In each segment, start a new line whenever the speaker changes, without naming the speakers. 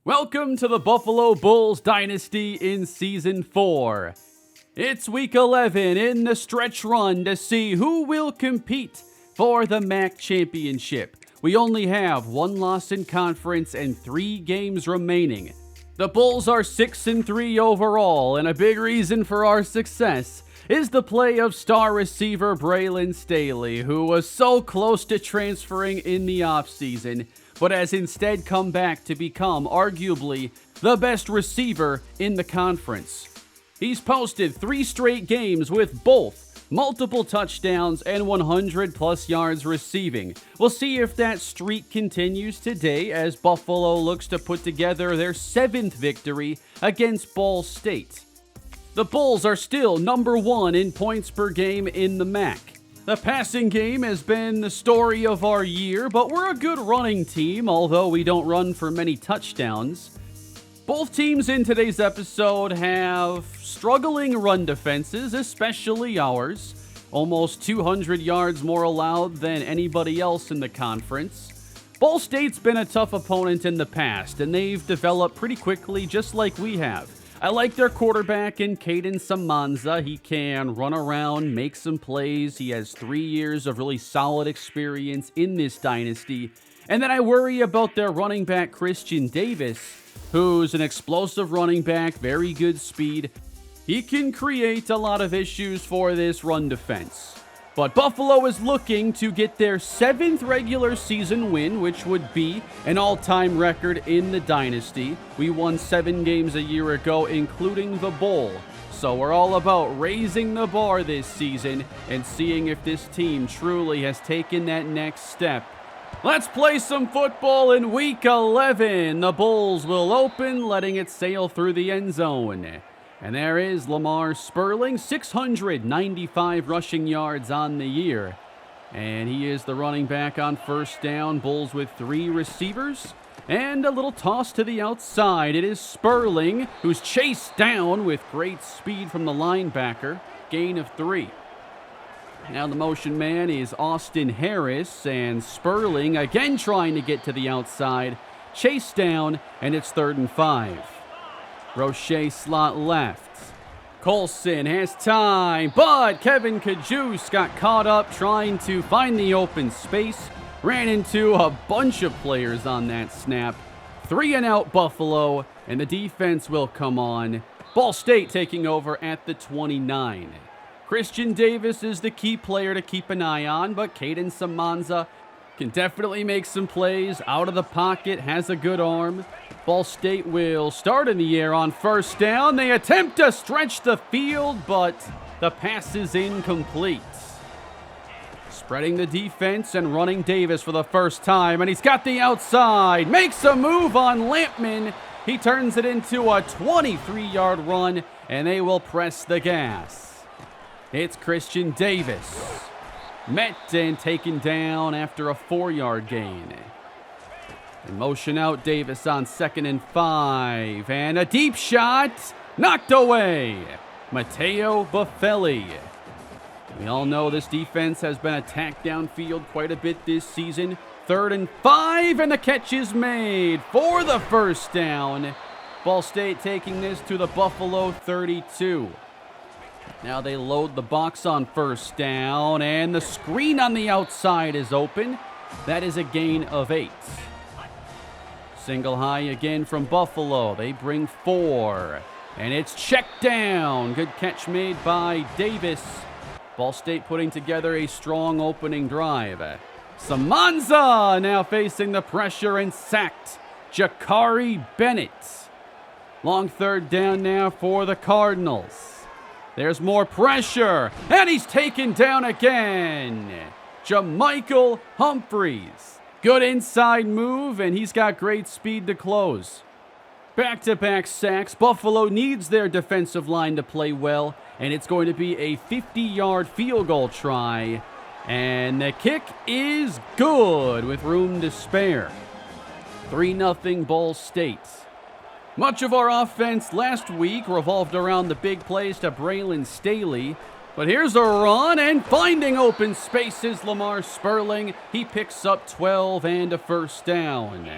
Welcome to the Buffalo Bulls Dynasty in Season 4. It's Week 11 in the stretch run to see who will compete for the MAC Championship. We only have one loss in conference and 3 games remaining. The Bulls are 6-3 overall, and a big reason for our success is the play of star receiver Braylon Staley, who was so close to transferring in the offseason, but has instead come back to become arguably the best receiver in the conference. He's posted 3 straight games with both multiple touchdowns and 100-plus yards receiving. We'll see if that streak continues today as Buffalo looks to put together their 7th victory against Ball State. The Bulls are still number 1 in points per game in the MAC. The passing game has been the story of our year, but we're a good running team, although we don't run for many touchdowns. Both teams in today's episode have struggling run defenses, especially ours. Almost 200 yards more allowed than anybody else in the conference. Ball State's been a tough opponent in the past, and they've developed pretty quickly just like we have. I like their quarterback in Caden Samanza. He can run around, make some plays. He has 3 years of really solid experience in this dynasty. And then I worry about their running back, Christian Davis, who's an explosive running back, very good speed. He can create a lot of issues for this run defense. But Buffalo is looking to get their 7th regular season win, which would be an all-time record in the dynasty. We won 7 games a year ago, including the Bowl. So we're all about raising the bar this season and seeing if this team truly has taken that next step. Let's play some football in Week 11. The Bulls will open, letting it sail through the end zone. And there is Lamar Sperling, 695 rushing yards on the year. And he is the running back on first down. Bulls with 3 receivers. And a little toss to the outside. It is Sperling, who's chased down with great speed from the linebacker. Gain of 3. Now the motion man is Austin Harris. And Sperling again trying to get to the outside. Chased down, and it's 3rd and 5. Roche slot left. Colson has time, but Kevin Kajus got caught up trying to find the open space. Ran into a bunch of players on that snap. 3 and out Buffalo, and the defense will come on. Ball State taking over at the 29. Christian Davis is the key player to keep an eye on, but Caden Samanza can definitely make some plays out of the pocket, has a good arm. Ball State will start in the air on first down. They attempt to stretch the field, but the pass is incomplete. Spreading the defense and running Davis for the first time, and he's got the outside. Makes a move on Lampman. He turns it into a 23-yard run, and they will press the gas. It's Christian Davis. Met and taken down after a 4-yard gain. And motion out Davis on 2nd and 5. And a deep shot knocked away. Mateo Buffelli. We all know this defense has been attacked downfield quite a bit this season. 3rd and 5, and the catch is made for the first down. Ball State taking this to the Buffalo 32. Now they load the box on first down, and the screen on the outside is open. That is a gain of 8. Single high again from Buffalo. They bring 4, and it's checked down. Good catch made by Davis. Ball State putting together a strong opening drive. Samanza now facing the pressure and sacked. Jakari Bennett. Long 3rd down now for the Cardinals. There's more pressure, and he's taken down again. Jamichael Humphreys. Good inside move, and he's got great speed to close. Back-to-back sacks. Buffalo needs their defensive line to play well, and it's going to be a 50-yard field goal try. And the kick is good with room to spare. 3-0 Ball State. Much of our offense last week revolved around the big plays to Braylon Staley. But here's a run, and finding open spaces, Lamar Sperling. He picks up 12 and a first down.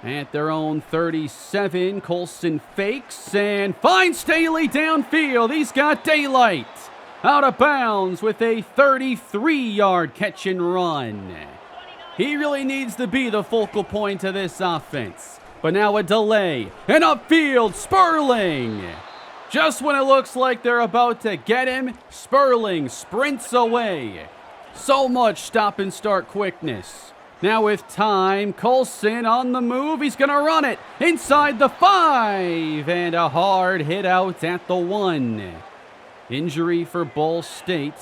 At their own 37, Colson fakes and finds Staley downfield. He's got daylight. Out of bounds with a 33-yard catch and run. He really needs to be the focal point of this offense. But now a delay, and upfield, Sperling. Just when it looks like they're about to get him, Sperling sprints away. So much stop-and-start quickness. Now with time, Colson on the move. He's going to run it inside the 5. And a hard hit out at the 1. Injury for Ball State.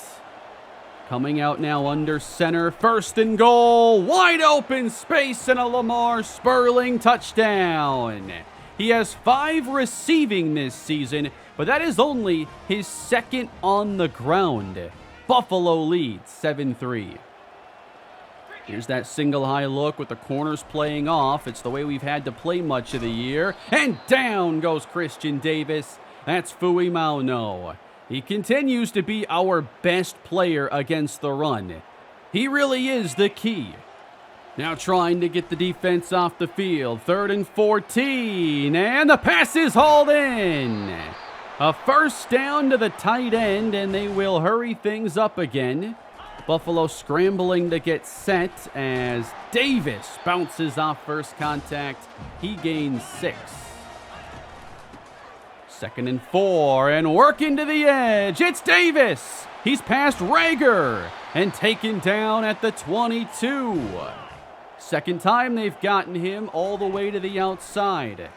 Coming out now under center. 1st and goal. Wide open space and a Lamar Sperling touchdown. He has 5 receiving this season, but that is only his 2nd on the ground. Buffalo leads 7-3. Here's that single high look with the corners playing off. It's the way we've had to play much of the year. And down goes Christian Davis. That's Fui Mauno. He continues to be our best player against the run. He really is the key. Now trying to get the defense off the field. 3rd and 14. And the pass is hauled in. A 1st down to the tight end, and they will hurry things up again. Buffalo scrambling to get set as Davis bounces off first contact. He gains 6. 2nd and 4, and working to the edge. It's Davis. He's past Rager and taken down at the 22. 2nd time they've gotten him all the way to the outside.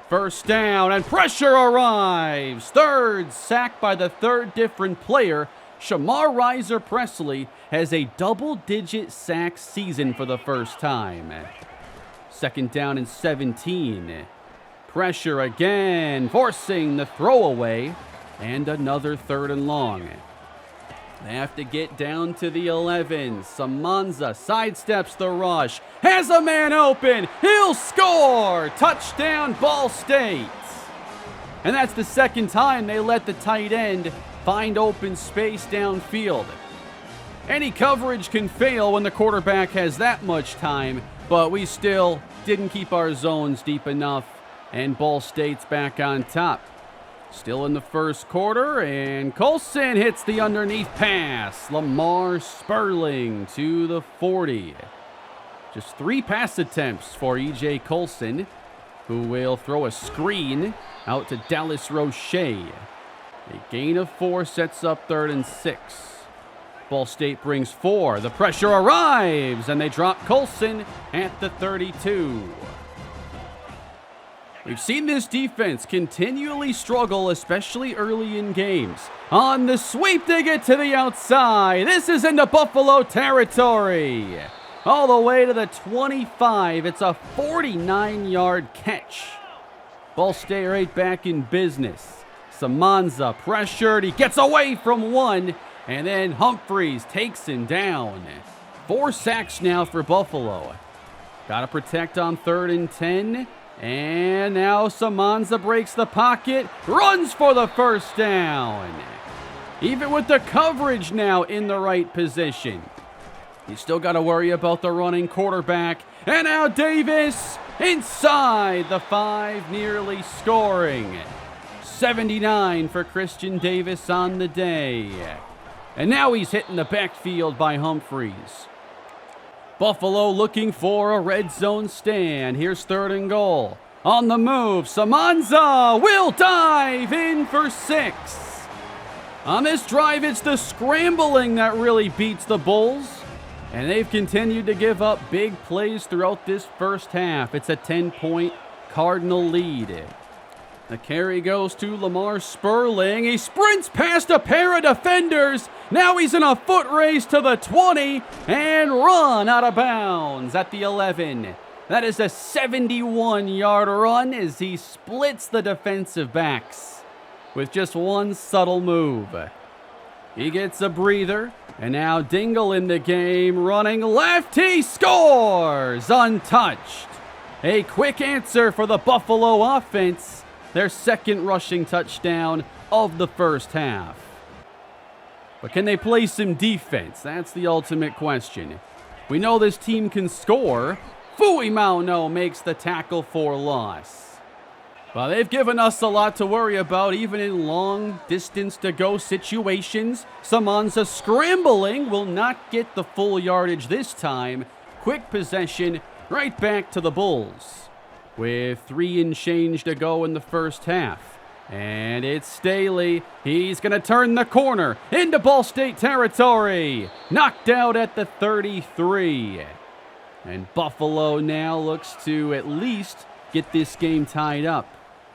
1st down, and pressure arrives. 3rd sack by the 3rd different player. Shamar Riser Presley has a double-digit sack season for the first time. 2nd down and 17. Pressure again, forcing the throwaway, and another 3rd and long. They have to get down to the 11. Samanza sidesteps the rush, has a man open, he'll score! Touchdown, Ball State! And that's the 2nd time they let the tight end find open space downfield. Any coverage can fail when the quarterback has that much time, but we still didn't keep our zones deep enough, and Ball State's back on top. Still in the 1st quarter, and Colson hits the underneath pass. Lamar Sperling to the 40. Just 3 pass attempts for E.J. Colson, who will throw a screen out to Dallas Roche. A gain of 4 sets up 3rd and 6. Ball State brings 4. The pressure arrives, and they drop Colson at the 32. We've seen this defense continually struggle, especially early in games. On the sweep, they get to the outside. This is into Buffalo territory. All the way to the 25. It's a 49-yard catch. Ball State right back in business. Samanza pressured. He gets away from 1, and then Humphreys takes him down. 4 sacks now for Buffalo. Got to protect on 3rd and 10. And now Samanza breaks the pocket, runs for the 1st down. Even with the coverage now in the right position. You still got to worry about the running quarterback. And now Davis inside the 5, nearly scoring. 79 for Christian Davis on the day. And now he's hitting the backfield by Humphreys. Buffalo looking for a red zone stand. Here's 3rd and goal. On the move, Samanza will dive in for 6. On this drive, it's the scrambling that really beats the Bulls. And they've continued to give up big plays throughout this first half. It's a 10-point Cardinal lead. The carry goes to Lamar Sperling. He sprints past a pair of defenders. Now he's in a foot race to the 20 and run out of bounds at the 11. That is a 71-yard run as he splits the defensive backs with just one subtle move. He gets a breather, and now Dingle in the game, running left. He scores untouched. A quick answer for the Buffalo offense. Their 2nd rushing touchdown of the first half. But can they play some defense? That's the ultimate question. We know this team can score Fuimauno makes the tackle for loss. Well, they've given us a lot to worry about, even in long distance to go situations. Samanza scrambling will not get the full yardage this time. Quick possession right back to the Bulls. With 3 and change to go in the first half. And it's Staley. He's going to turn the corner into Ball State territory. Knocked out at the 33. And Buffalo now looks to at least get this game tied up.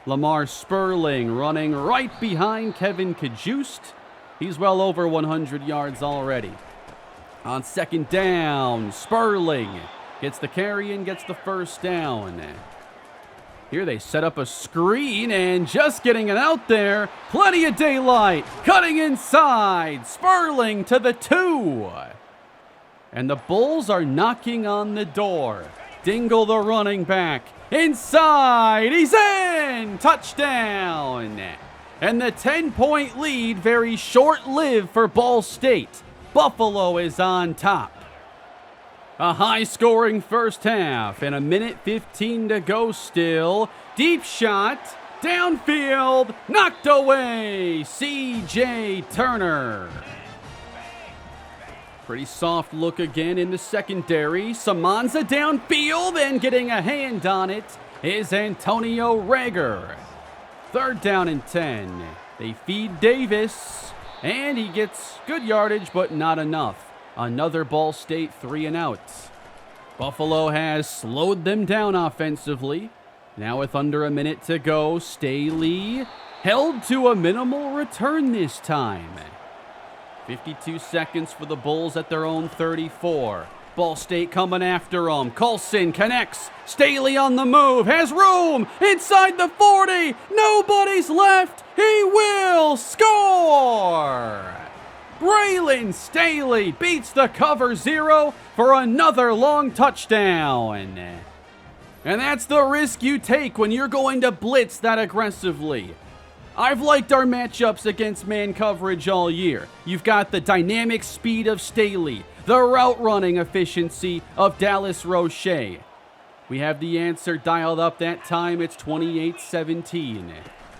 Lamar Sperling running right behind Kevin Kajust. He's well over 100 yards already. On second down, Sperling gets the carry and gets the first down. Here they set up a screen and just getting it out there. Plenty of daylight. Cutting inside. Sperling to the 2. And the Bulls are knocking on the door. Dingle the running back. Inside. He's in. Touchdown. And the 10-point lead very short-lived for Ball State. Buffalo is on top. A high-scoring first half and a minute 15 to go still. Deep shot, downfield, knocked away. C.J. Turner. Pretty soft look again in the secondary. Samanza downfield and getting a hand on it is Antonio Rager. Third down and 10. They feed Davis and he gets good yardage but not enough. Another Ball State 3 and out. Buffalo has slowed them down offensively. Now with under a minute to go, Staley held to a minimal return this time. 52 seconds for the Bulls at their own 34. Ball State coming after him. Coulson connects. Staley on the move. Has room inside the 40. Nobody's left. He will score. Braylon Staley beats the cover 0 for another long touchdown. And that's the risk you take when you're going to blitz that aggressively. I've liked our matchups against man coverage all year. You've got the dynamic speed of Staley, the route running efficiency of Dallas Roche. We have the answer dialed up that time. It's 28-17.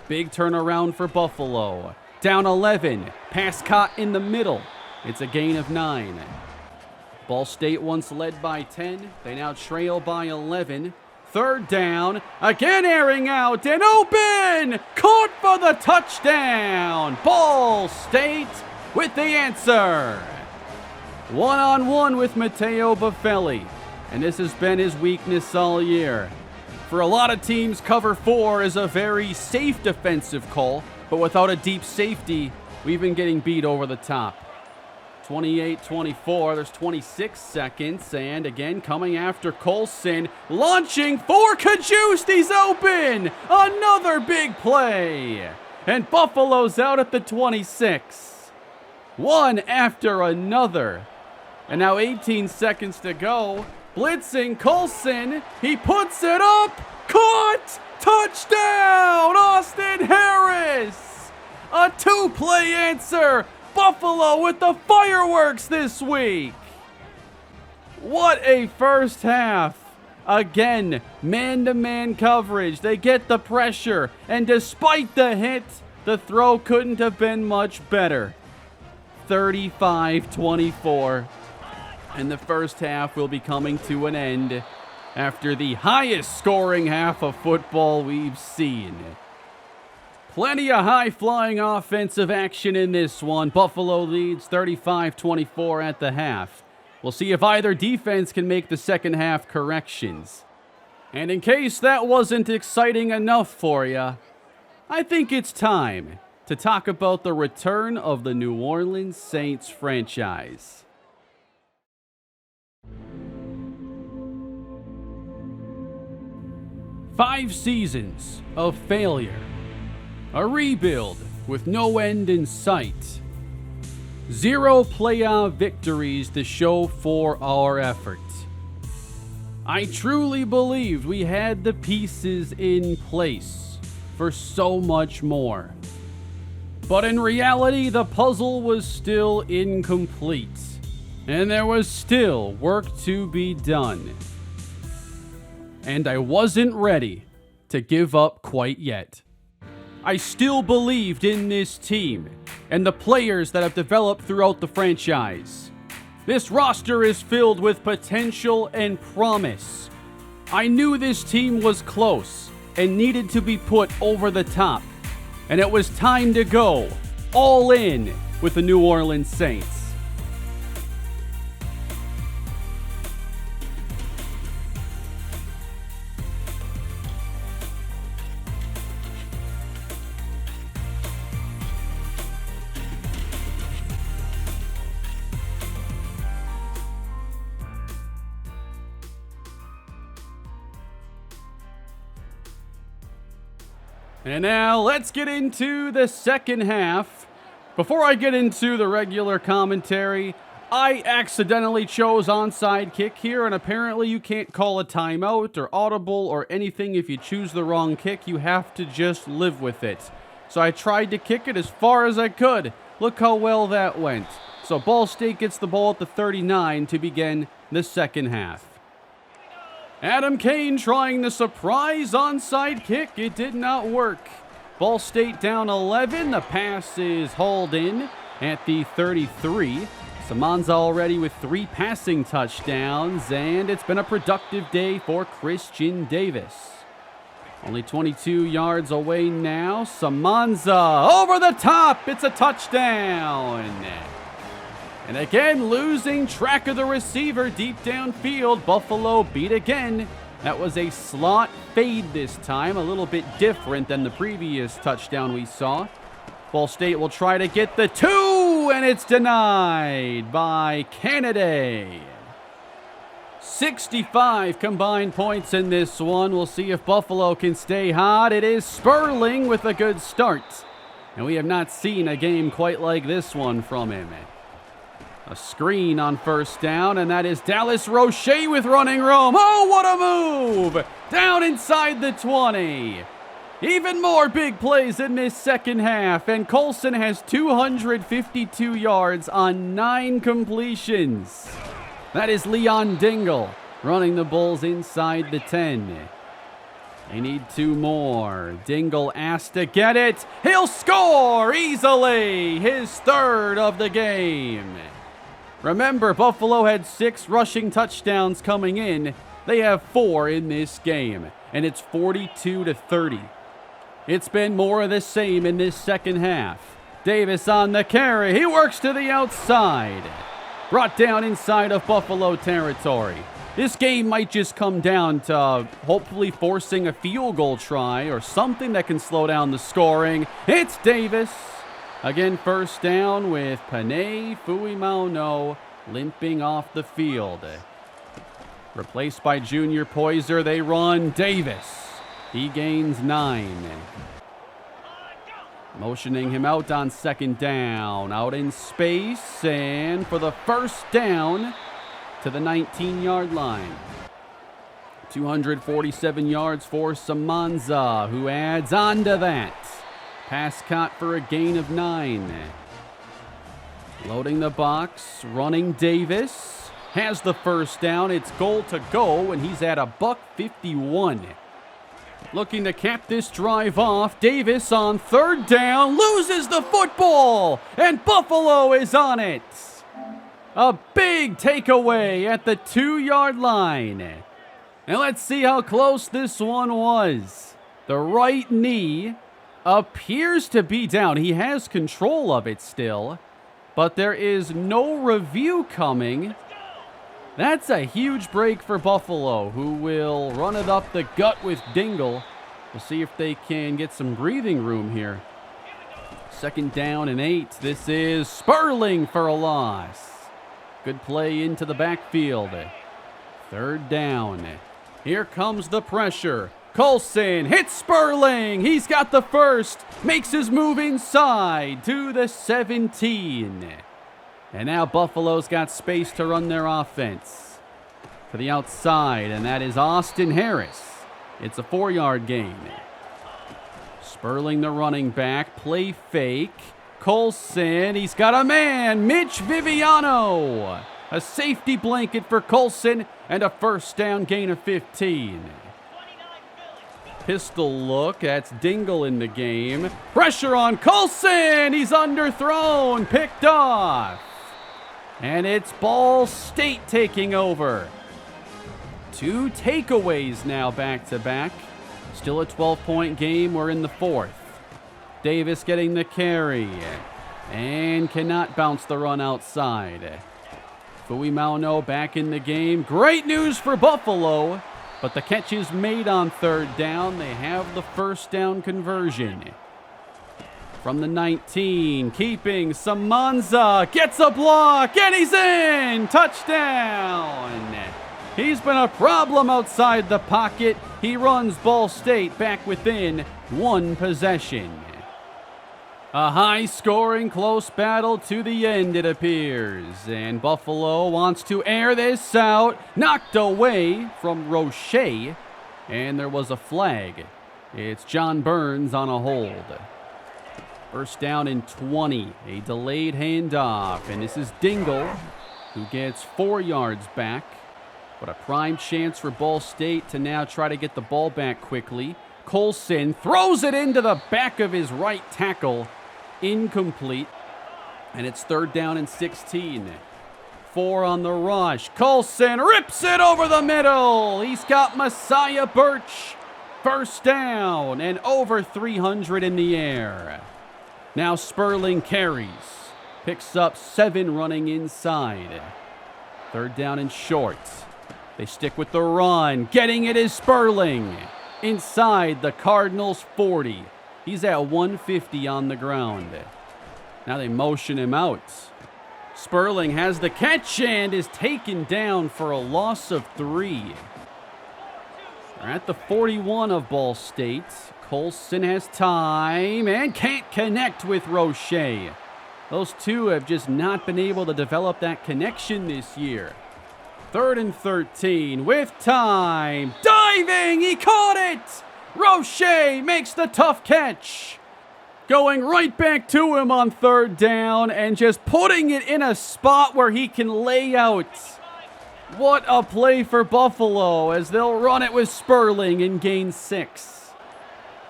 Big turnaround for Buffalo. Down 11. Pass caught in the middle. It's a gain of 9. Ball State once led by 10. They now trail by 11. Third down. Again airing out and open. Caught for the touchdown. Ball State with the answer. One-on-one with Matteo Buffelli. And this has been his weakness all year. For a lot of teams, cover 4 is a very safe defensive call. But without a deep safety, we've been getting beat over the top. 28-24, there's 26 seconds, and again coming after Coulson, launching for Kajust, he's open! Another big play! And Buffalo's out at the 26. One after another. And now 18 seconds to go. Blitzing Coulson, he puts it up, caught! Touchdown, Austin Harris! A 2-play answer. Buffalo with the fireworks this week. What a first half. Again, man-to-man coverage. They get the pressure. And despite the hit, the throw couldn't have been much better. 35-24. And the first half will be coming to an end after the highest scoring half of football we've seen. Plenty of high-flying offensive action in this one. Buffalo leads 35-24 at the half. We'll see if either defense can make the second half corrections. And in case that wasn't exciting enough for you, I think it's time to talk about the return of the New Orleans Saints franchise. Five seasons of failure. A rebuild with no end in sight. 0 playoff victories to show for our effort. I truly believed we had the pieces in place for so much more. But in reality, the puzzle was still incomplete, and there was still work to be done. And I wasn't ready to give up quite yet. I still believed in this team and the players that have developed throughout the franchise. This roster is filled with potential and promise. I knew this team was close and needed to be put over the top. And it was time to go all in with the New Orleans Saints. And now let's get into the second half. Before I get into the regular commentary, I accidentally chose onside kick here, and apparently you can't call a timeout or audible or anything if you choose the wrong kick. You have to just live with it. So I tried to kick it as far as I could. Look how well that went. So Ball State gets the ball at the 39 to begin the second half. Adam Kane trying the surprise onside kick. It did not work. Ball State down 11. The pass is hauled in at the 33. Samanza already with 3 passing touchdowns, and it's been a productive day for Christian Davis. Only 22 yards away now. Samanza over the top. It's a touchdown. And again, losing track of the receiver deep downfield. Buffalo beat again. That was a slot fade this time, a little bit different than the previous touchdown we saw. Ball State will try to get the 2, and it's denied by Canada. 65 combined points in this one. We'll see if Buffalo can stay hot. It is Sperling with a good start. And we have not seen a game quite like this one from him. A screen on first down, and that is Dallas Roche with running room. Oh, what a move! Down inside the 20. Even more big plays in this second half, and Colson has 252 yards on 9 completions. That is Leon Dingle running the Bulls inside the 10. They need 2 more. Dingle asked to get it. He'll score easily, his 3rd of the game. Remember, Buffalo had 6 rushing touchdowns coming in. They have 4 in this game, and it's 42-30. It's been more of the same in this second half. Davis on the carry. He works to the outside. Brought down inside of Buffalo territory. This game might just come down to hopefully forcing a field goal try or something that can slow down the scoring. It's Davis. Again, first down with Panay Fuimauno limping off the field. Replaced by Junior Poyser, they run Davis. He gains 9. Motioning him out on second down. Out in space, and for the first down to the 19-yard line. 247 yards for Samanza, who adds on to that. Pass caught for a gain of 9. Loading the box, running Davis. Has the first down. It's goal to go, and he's at a $151. Looking to cap this drive off. Davis on third down. Loses the football, and Buffalo is on it. A big takeaway at the 2-yard line. And let's see how close this one was. The right knee appears to be down. He has control of it still, but there is no review coming. That's a huge break for Buffalo, who will run it up the gut with Dingle. We'll see if they can get some breathing room here. Second down and 8. This is Sperling for a loss. Good play into the backfield. Third down. Here comes the pressure. Colson hits Sperling. He's got the first. Makes his move inside to the 17. And now Buffalo's got space to run their offense. To the outside, and that is Austin Harris. It's a 4-yard gain. Sperling the running back. Play fake. Colson, he's got a man. Mitch Viviano. A safety blanket for Colson and a first down gain of 15. Pistol look. That's Dingle in the game. Pressure on Colson. He's underthrown. Picked off. And it's Ball State taking over. 2 takeaways now back-to-back. Still a 12-point game. We're in the 4th. Davis getting the carry. And cannot bounce the run outside. Fuimauno back in the game. Great news for Buffalo. But the catch is made on 3rd down. They have the 1st down conversion. From the 19, keeping Samanza. Gets a block, and he's in! Touchdown! He's been a problem outside the pocket. He runs Ball State back within 1 possession. A high-scoring, close battle to the end, it appears. And Buffalo wants to air this out. Knocked away from Roche. And there was a flag. It's John Burns on a hold. 1st down and 20. A delayed handoff. And this is Dingle, who gets 4 yards back. But a prime chance for Ball State to now try to get the ball back quickly. Colson throws it into the back of his right tackle. Incomplete. And it's 3rd down and 16. 4 on the rush. Colson rips it over the middle. He's got Messiah Birch. 1st down and over 300 in the air. Now Sperling carries. Picks up 7 running inside. 3rd down and short. They stick with the run. Getting it is Sperling. Inside the Cardinals 40. He's at 150 on the ground. Now they motion him out. Sperling has the catch and is taken down for a loss of 3. They're at the 41 of Ball State. Colson has time and can't connect with Roche. Those two have just not been able to develop that connection this year. 3rd and 13 with time. Diving! He caught it! Roche makes the tough catch. Going right back to him on 3rd down and just putting it in a spot where he can lay out. What a play for Buffalo as they'll run it with Sperling and gain 6.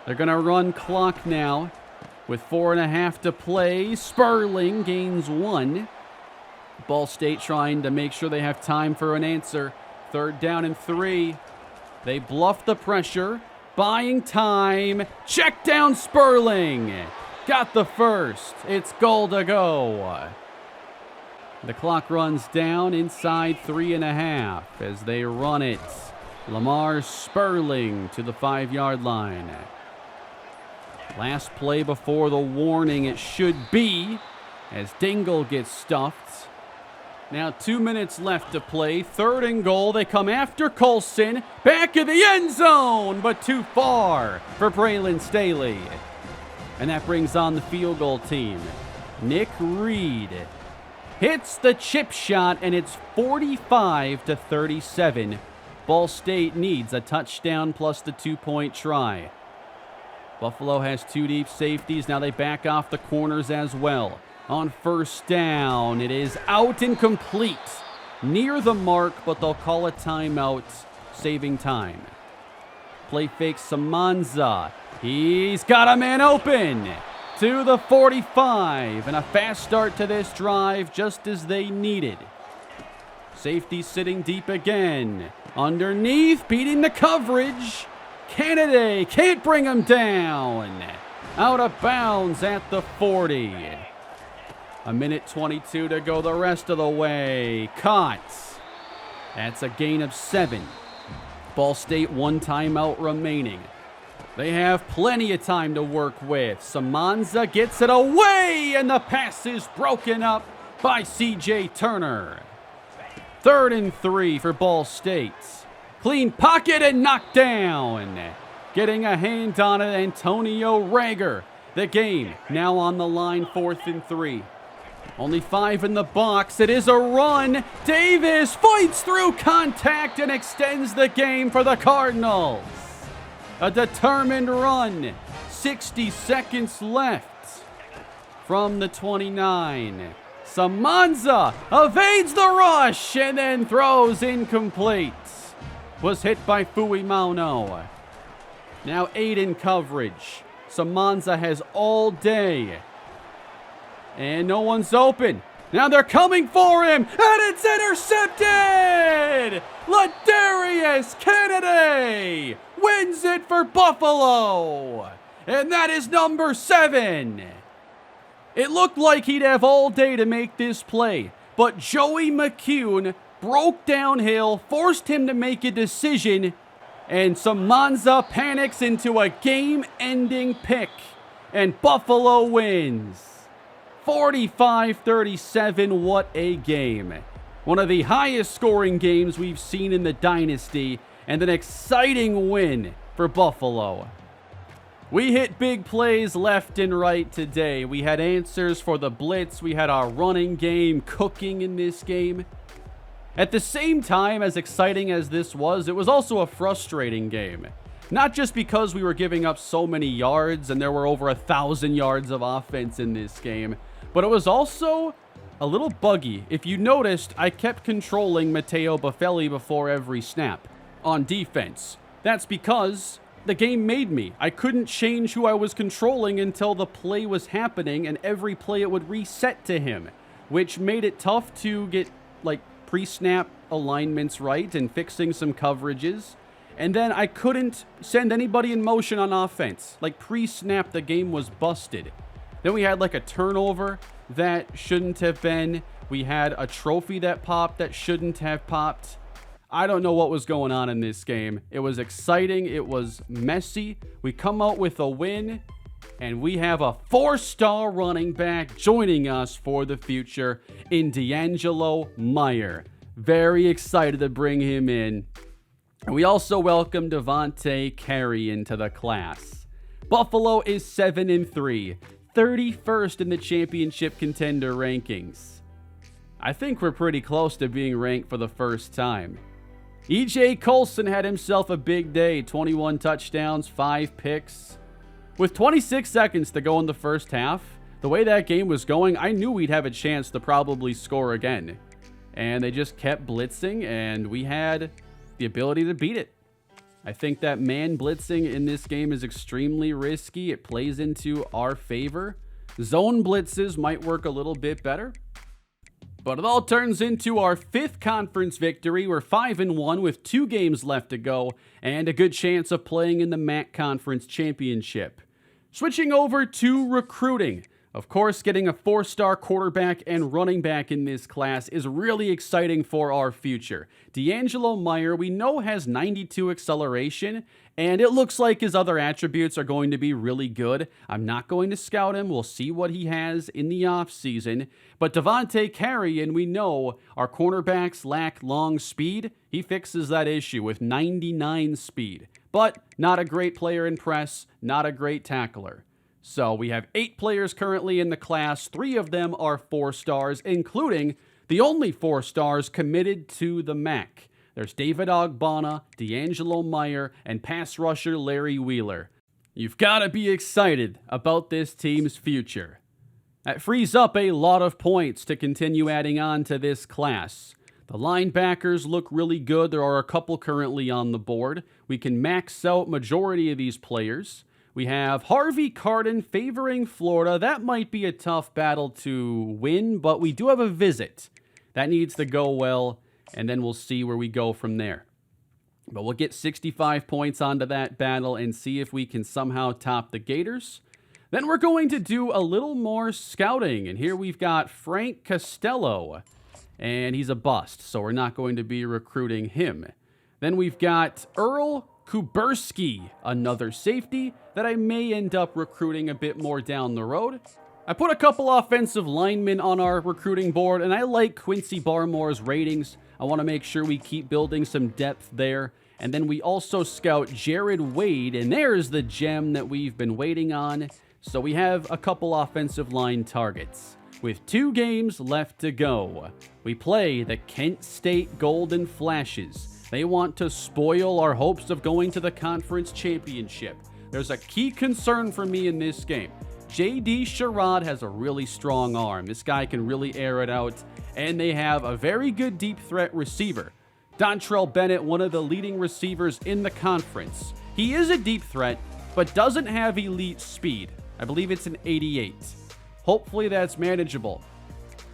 They're going to run clock now with 4.5 to play. Sperling gains 1. Ball State trying to make sure they have time for an answer. 3rd down and 3. They bluff the pressure. Buying time. Check down Sperling. Got the 1st. It's goal to go. The clock runs down inside 3.5 as they run it. Lamar Sperling to the 5-yard line. Last play before the warning it should be as Dingle gets stuffed. Now 2 minutes left to play. 3rd and goal. They come after Colson. Back of the end zone, but too far for Braylon Staley. And that brings on the field goal team. Nick Reed hits the chip shot, and it's 45-37. Ball State needs a touchdown plus the 2-point try. Buffalo has 2 deep safeties. Now they back off the corners as well. On 1st down, it is out and complete. Near the mark, but they'll call a timeout, saving time. Play fake Samanza. He's got a man open to the 45. And a fast start to this drive, just as they needed. Safety sitting deep again. Underneath, beating the coverage. Kennedy can't bring him down. Out of bounds at the 40. A minute 22 to go the rest of the way. Caught. That's a gain of 7. Ball State 1 timeout remaining. They have plenty of time to work with. Samanza gets it away, and the pass is broken up by C.J. Turner. 3rd and 3 for Ball State. Clean pocket and knocked down. Getting a hand on it, Antonio Rager. The game now on the line, 4th and 3. Only 5 in the box. It is a run. Davis fights through contact and extends the game for the Cardinals. A determined run. 60 seconds left from the 29. Samanza evades the rush and then throws incomplete. Was hit by Fuimauno. Now 8 in coverage. Samanza has all day. And no one's open. Now they're coming for him, and it's intercepted! Ladarius Kennedy wins it for Buffalo! And that is number 7. It looked like he'd have all day to make this play, but Joey McCune broke downhill, forced him to make a decision, and Samanza panics into a game-ending pick, and Buffalo wins. 45-37, what a game. One of the highest scoring games we've seen in the Dynasty, and an exciting win for Buffalo. We hit big plays left and right today. We had answers for the blitz. We had our running game cooking in this game. At the same time, as exciting as this was, it was also a frustrating game. Not just because we were giving up so many yards and there were over 1,000 yards of offense in this game, but it was also a little buggy. If you noticed, I kept controlling Matteo Buffelli before every snap on defense. That's because the game made me. I couldn't change who I was controlling until the play was happening, and every play it would reset to him, which made it tough to get pre-snap alignments right and fixing some coverages. And then I couldn't send anybody in motion on offense. Pre-snap, the game was busted. Then we had a turnover that shouldn't have been. We had a trophy that popped that shouldn't have popped. I don't know what was going on in this game. It was exciting. It was messy. We come out with a win, and we have a 4-star running back joining us for the future in D'Angelo Meyer. Very excited to bring him in. And we also welcome Devontae Carey into the class. Buffalo is 7-3. 31st in the championship contender rankings. I think we're pretty close to being ranked for the first time. E.J. Colson had himself a big day. 21 touchdowns, 5 picks. With 26 seconds to go in the first half, the way that game was going, I knew we'd have a chance to probably score again. And they just kept blitzing, and we had the ability to beat it. I think that man blitzing in this game is extremely risky. It plays into our favor. Zone blitzes might work a little bit better. But it all turns into our 5th conference victory. We're 5-1 with 2 games left to go and a good chance of playing in the MAC Conference Championship. Switching over to recruiting. Of course, getting a 4-star quarterback and running back in this class is really exciting for our future. D'Angelo Meyer, we know, has 92 acceleration, and it looks like his other attributes are going to be really good. I'm not going to scout him. We'll see what he has in the offseason. But Devontae Carey, and we know our cornerbacks lack long speed. He fixes that issue with 99 speed. But not a great player in press, not a great tackler. So we have 8 players currently in the class. 3 of them are 4 stars, including the only 4 stars committed to the MAC. There's David Ogbonna, D'Angelo Meyer, and pass rusher Larry Wheeler. You've got to be excited about this team's future. That frees up a lot of points to continue adding on to this class. The linebackers look really good. There are a couple currently on the board. We can max out majority of these players. We have Harvey Carden favoring Florida. That might be a tough battle to win, but we do have a visit. That needs to go well, and then we'll see where we go from there. But we'll get 65 points onto that battle and see if we can somehow top the Gators. Then we're going to do a little more scouting, and here we've got Frank Costello, and he's a bust, so we're not going to be recruiting him. Then we've got Earl Kuberski, another safety that I may end up recruiting a bit more down the road. I put a couple offensive linemen on our recruiting board, and I like Quincy Barmore's ratings. I want to make sure we keep building some depth there. And then we also scout Jared Wade, and there's the gem that we've been waiting on. So we have a couple offensive line targets. With 2 games left to go, we play the Kent State Golden Flashes. They want to spoil our hopes of going to the conference championship. There's a key concern for me in this game. J.D. Sherrod has a really strong arm. This guy can really air it out. And they have a very good deep threat receiver. Dontrell Bennett, one of the leading receivers in the conference. He is a deep threat, but doesn't have elite speed. I believe it's an 88. Hopefully that's manageable.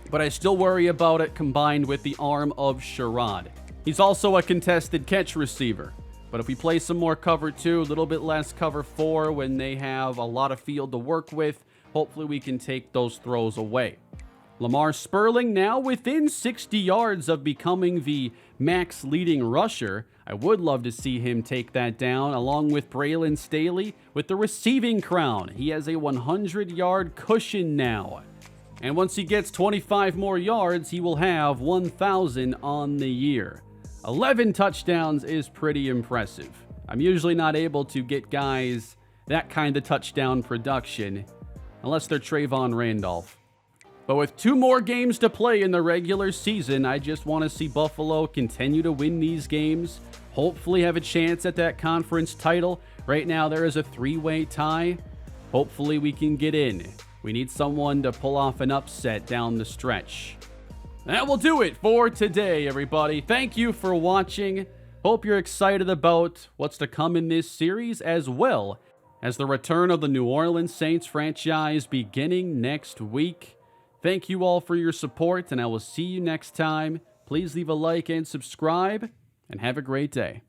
But I still worry about it combined with the arm of Sherrod. He's also a contested catch receiver. But if we play some more cover 2, a little bit less cover 4 when they have a lot of field to work with, hopefully we can take those throws away. Lamar Sperling now within 60 yards of becoming the max leading rusher. I would love to see him take that down along with Braylon Staley with the receiving crown. He has a 100-yard cushion now. And once he gets 25 more yards, he will have 1,000 on the year. 11 touchdowns is pretty impressive. I'm usually not able to get guys that kind of touchdown production unless they're Trayvon Randolph. But with 2 more games to play in the regular season, I just want to see Buffalo continue to win these games, hopefully have a chance at that conference title. Right now, there is a 3-way tie. Hopefully, we can get in. We need someone to pull off an upset down the stretch. That will do it for today, everybody. Thank you for watching. Hope you're excited about what's to come in this series, as well as the return of the New Orleans Saints franchise beginning next week. Thank you all for your support, and I will see you next time. Please leave a like and subscribe, and have a great day.